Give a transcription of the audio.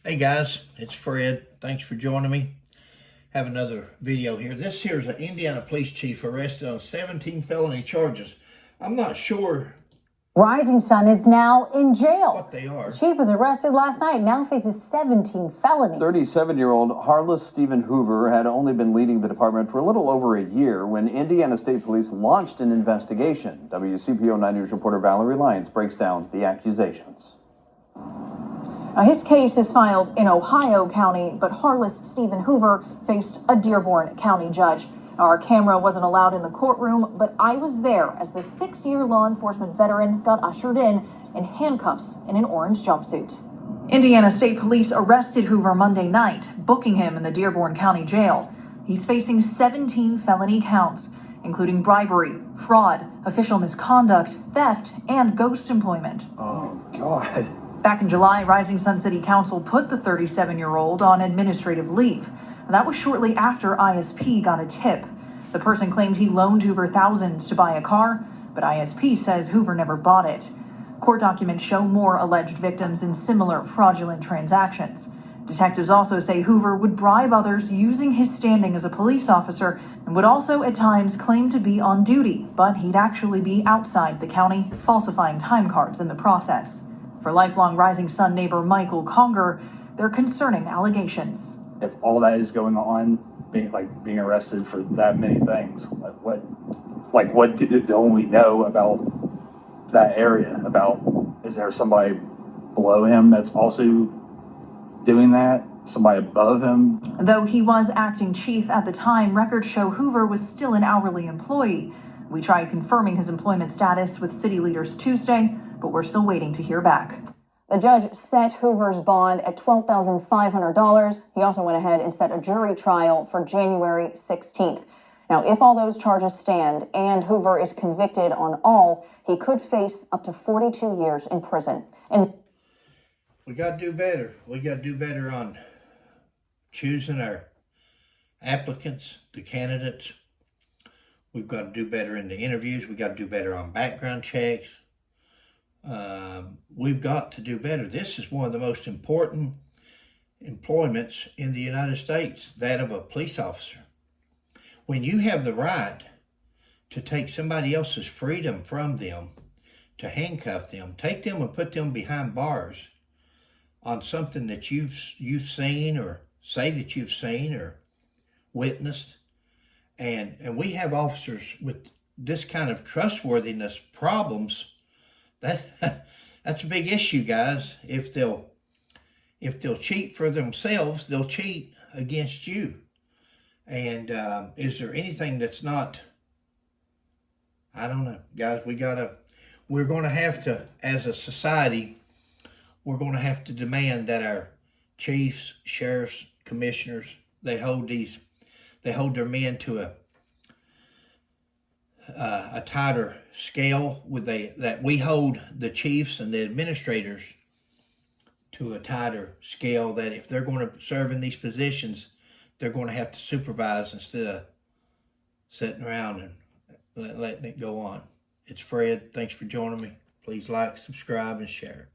Hey guys, it's Fred. Thanks for joining me. Have another video here. This here's an Indiana police chief arrested on 17 felony charges. I'm not sure Rising Sun is now in jail. what they are. The chief was arrested last night, now faces 17 felonies. 37-year-old Harless Stephen Hoover had only been leading the department for a little over a year when Indiana State Police launched an investigation. WCPO 9 News reporter Valerie Lyons breaks down the accusations. Now, his case is filed in Ohio County, but Harless Stephen Hoover faced a Dearborn County judge. Our camera wasn't allowed in the courtroom, but I was there as the 6-year law enforcement veteran got ushered in handcuffs in an orange jumpsuit. Indiana State Police arrested Hoover Monday night, booking him in the Dearborn County Jail. He's facing 17 felony counts, including bribery, fraud, official misconduct, theft, and ghost employment. Oh, God. Back in July, Rising Sun City Council put the 37-year-old on administrative leave. That was shortly after ISP got a tip. The person claimed he loaned Hoover thousands to buy a car, but ISP says Hoover never bought it. Court documents show more alleged victims in similar fraudulent transactions. Detectives also say Hoover would bribe others using his standing as a police officer and would also at times claim to be on duty, but he'd actually be outside the county, falsifying time cards in the process. For lifelong Rising Sun neighbor Michael Conger, they're concerning allegations. If all that is going on, being arrested for that many things, what don't we know about that area? Is there somebody below him that's also doing that? Somebody above him? Though he was acting chief at the time, records show Hoover was still an hourly employee. We tried confirming his employment status with city leaders Tuesday, but we're still waiting to hear back. The judge set Hoover's bond at $12,500. He also went ahead and set a jury trial for January 16th. Now, if all those charges stand and Hoover is convicted on all, he could face up to 42 years in prison. And We got to do better. We got to do better on choosing our applicants, the candidates. We've got to do better in the interviews. We got to do better on background checks. We've got to do better. This is one of the most important employments in the United States, that of a police officer. When you have the right to take somebody else's freedom from them, to handcuff them, take them and put them behind bars on something that you've seen or say that you've seen or witnessed, and we have officers with this kind of trustworthiness problems. That's a big issue, guys. If they'll cheat for themselves, they'll cheat against you. And is there anything that's not? I don't know, guys. We're going to have to, as a society, we're going to have to demand that our chiefs, sheriffs, commissioners, they hold their men to a tighter scale, that we hold the chiefs and the administrators to a tighter scale, that if they're going to serve in these positions, they're going to have to supervise instead of sitting around and letting it go on. It's Fred. Thanks for joining me. Please like, subscribe, and share.